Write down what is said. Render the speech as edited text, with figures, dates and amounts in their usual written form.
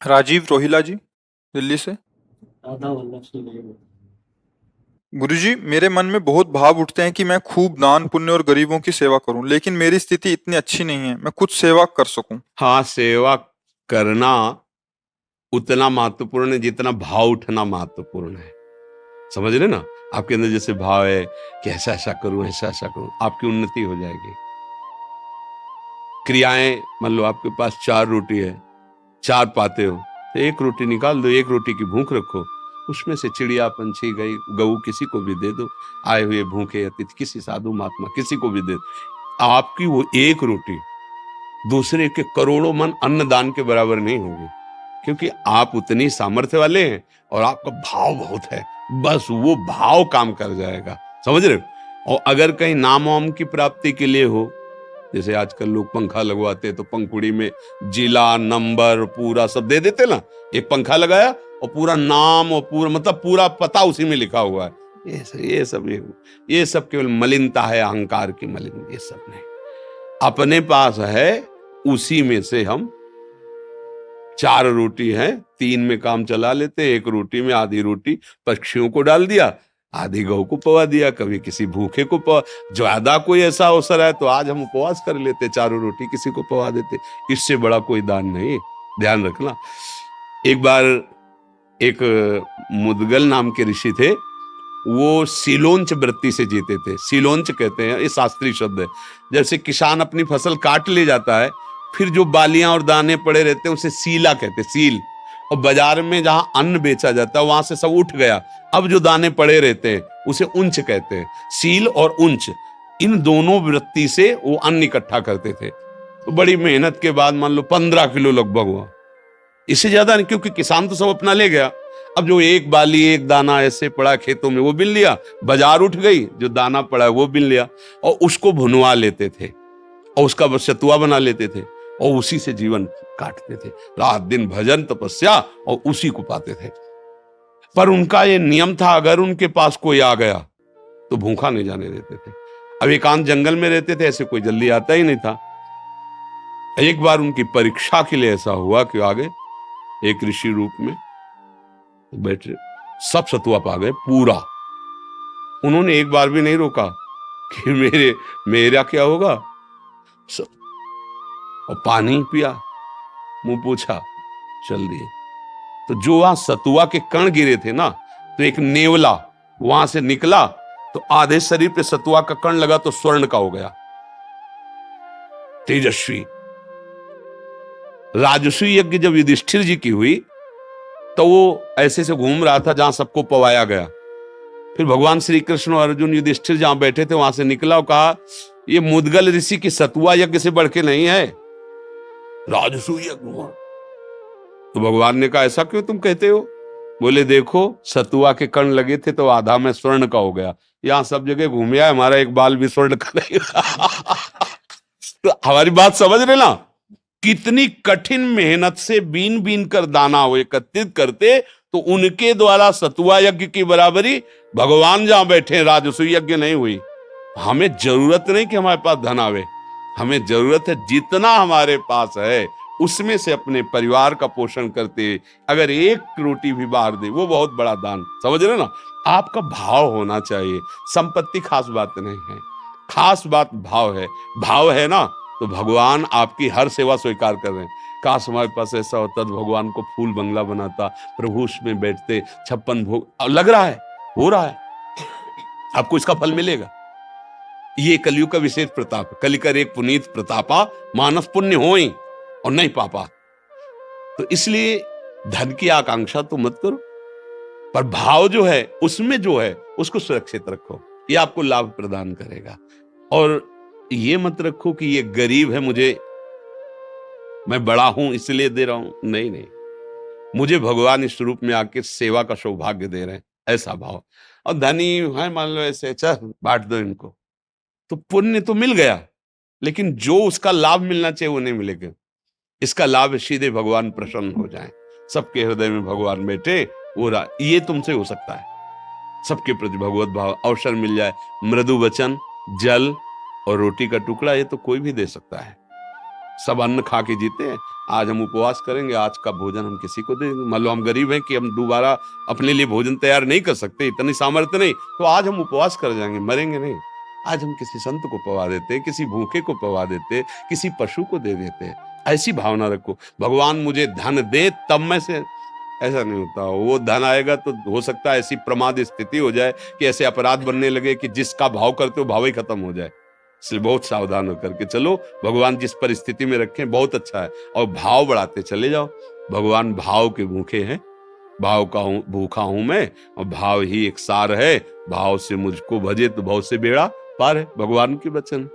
राजीव रोहिला जी, दिल्ली से। राधा वल्लभ से नहीं बोल। गुरुजी, मेरे मन में बहुत भाव उठते हैं कि मैं खूब दान पुण्य और गरीबों की सेवा करूं, लेकिन मेरी स्थिति इतनी अच्छी नहीं है मैं कुछ सेवा कर सकूं। हाँ, सेवा करना उतना महत्वपूर्ण है जितना भाव उठना महत्वपूर्ण है। समझ रहे ना? आपके अंदर जैसे भाव है कि ऐसा ऐसा करूं, ऐसा ऐसा करूं, आपकी उन्नति हो जाएगी। क्रियाएं, मान लो आपके पास 4 रोटी है, 4 पाते हो, तो 1 रोटी निकाल दो, 1 रोटी की भूख रखो, उसमें से चिड़िया, पंछी, गई, गऊ किसी को भी दे दो। आए हुए भूखे अतिथि, किसी साधु महात्मा किसी को भी दे दो। आपकी वो 1 रोटी दूसरे के करोड़ों मन अन्नदान के बराबर नहीं होगी, क्योंकि आप उतनी सामर्थ्य वाले हैं और आपका भाव बहुत है। बस वो भाव काम कर जाएगा। समझ रहे हो? और अगर कहीं नाम वाम की प्राप्ति के लिए हो, जैसे आजकल लोग पंखा लगवाते हैं, तो पंखुड़ी में जिला नंबर पूरा सब दे देते ना। एक पंखा लगाया और पूरा नाम और पूरा मतलब पूरा पता उसी में लिखा हुआ है। ये सब केवल मलिनता है, अहंकार की मलिन। ये सब नहीं, अपने पास है उसी में से हम 4 रोटी है, 3 में काम चला लेते। 1 रोटी में आधी रोटी पक्षियों को डाल दिया, आधी गौ को पवा दिया, कभी किसी भूखे को पवा। ज्यादा कोई ऐसा अवसर है तो आज हम उपवास कर लेते, 4 रोटी किसी को पवा देते। इससे बड़ा कोई दान नहीं, ध्यान रखना। एक बार एक मुदगल नाम के ऋषि थे, वो सीलोंच वृत्ति से जीते थे। सीलोंच कहते हैं, ये शास्त्रीय शब्द है। जैसे किसान अपनी फसल काट ले जाता है, फिर जो बालियां और दाने पड़े रहते हैं उसे सीला कहते हैं, सील। और बाजार में जहां अन्न बेचा जाता है वहां से सब उठ गया, अब जो दाने पड़े रहते हैं उसे उंच कहते हैं। सील और उंच, इन दोनों वृत्ति से वो अन्न इकट्ठा करते थे। तो बड़ी मेहनत के बाद मान लो 15 किलो लगभग हुआ, इससे ज्यादा नहीं, क्योंकि किसान तो सब अपना ले गया। अब जो एक बाली एक दाना ऐसे पड़ा खेतों में वो बिन लिया, बाजार उठ गई, जो दाना पड़ा है वो बिन लिया, और उसको भुनवा लेते थे और उसका बस सतुआ बना लेते थे और उसी से जीवन काटते थे। रात दिन भजन तपस्या और उसी को पाते थे। पर उनका ये नियम था, अगर उनके पास कोई आ गया तो भूखा नहीं जाने देते थे। अब एकांत जंगल में रहते थे, ऐसे कोई जल्दी आता ही नहीं था। एक बार उनकी परीक्षा के लिए ऐसा हुआ कि आगे एक ऋषि रूप में बैठे, सब सतुआ पा गए पूरा। उन्होंने एक बार भी नहीं रोका कि मेरा क्या होगा, और पानी पिया, मुंह पूछा, चल दिए। तो जो वहां सतुआ के कण गिरे थे ना, तो एक नेवला वहां से निकला, तो आधे शरीर पे सतुआ का कण लगा तो स्वर्ण का हो गया, तेजस्वी। राजसूय यज्ञ जब युधिष्ठिर जी की हुई तो वो ऐसे से घूम रहा था जहां सबको पवाया गया। फिर भगवान श्री कृष्ण और अर्जुन युधिष्ठिर जहां बैठे थे वहां से निकला और कहा, ये मुदगल ऋषि की सतुआ यज्ञ से बढ़ के नहीं है, राजसूय यज्ञ हुआ। तो भगवान ने कहा, ऐसा क्यों तुम कहते हो? बोले, देखो सतुआ के कण लगे थे तो आधा में स्वर्ण का हो गया, यहां सब जगह घूम आया, हमारा एक बाल भी स्वर्ण का नहीं। तो हमारी बात समझ रहे ना? कितनी कठिन मेहनत से बीन बीन कर दाना वो एकत्रित करते, तो उनके द्वारा सतुआ यज्ञ की बराबरी भगवान जहां बैठे राजसूय यज्ञ नहीं हुई। हमें जरूरत नहीं कि हमारे पास धन आवे, हमें जरूरत है जितना हमारे पास है उसमें से अपने परिवार का पोषण करते अगर 1 रोटी भी बाहर दे, वो बहुत बड़ा दान। समझ रहे ना? आपका भाव होना चाहिए। संपत्ति खास बात नहीं है, खास बात भाव है। भाव है ना, तो भगवान आपकी हर सेवा स्वीकार कर रहे हैं। काश हमारे पास ऐसा होता तो भगवान को फूल बंगला बनाता, प्रभु उसमें बैठते, 56 भोग। लग रहा है, हो रहा है, आपको इसका फल मिलेगा। ये कलयुग का विशेष प्रताप, कलिकर एक पुनीत प्रतापा, मानस पुण्य होई और नहीं पापा। तो इसलिए धन की आकांक्षा तो मत करो, पर भाव जो है उसमें जो है उसको सुरक्षित रखो, ये आपको लाभ प्रदान करेगा। और ये मत रखो कि ये गरीब है, मैं बड़ा हूं इसलिए दे रहा हूं। नहीं नहीं, मुझे भगवान इस रूप में आके सेवा का सौभाग्य दे रहे हैं, ऐसा भाव। और धनी है मान लो ऐसे, चल बांट दो इनको, तो पुण्य तो मिल गया, लेकिन जो उसका लाभ मिलना चाहिए वो नहीं मिलेगा। इसका लाभ सीधे भगवान प्रसन्न हो जाएं, सबके हृदय में भगवान बैठे, ये तुमसे हो सकता है। सबके प्रति भगवत भाव, अवसर मिल जाए, मृदु वचन, जल और रोटी का टुकड़ा, ये तो कोई भी दे सकता है। सब अन्न खा के जीते हैं, आज हम उपवास करेंगे, आज का भोजन हम किसी को दे देंगे। मान लो हम गरीब हैं कि हम दोबारा अपने लिए भोजन तैयार नहीं कर सकते, इतनी सामर्थ्य नहीं, तो आज हम उपवास कर जाएंगे, मरेंगे नहीं। आज हम किसी संत को पवा देते, किसी भूखे को पवा देते, किसी पशु को दे देते। ऐसी भावना रखो, भगवान मुझे धन दे तब मैं से, ऐसा नहीं होता। वो धन आएगा तो हो सकता है ऐसी प्रमाद स्थिति हो जाए कि ऐसे अपराध बनने लगे कि जिसका भाव करते हो भाव ही खत्म हो जाए। इसलिए बहुत सावधान होकर के चलो, भगवान जिस परिस्थिति में रखें बहुत अच्छा है, और भाव बढ़ाते चले जाओ। भगवान भाव के भूखे हैं, भाव का भूखा हूं मैं, और भाव ही एक सार है। भाव से मुझको भजे तो भाव से बेड़ा पार है, भगवान के वचन।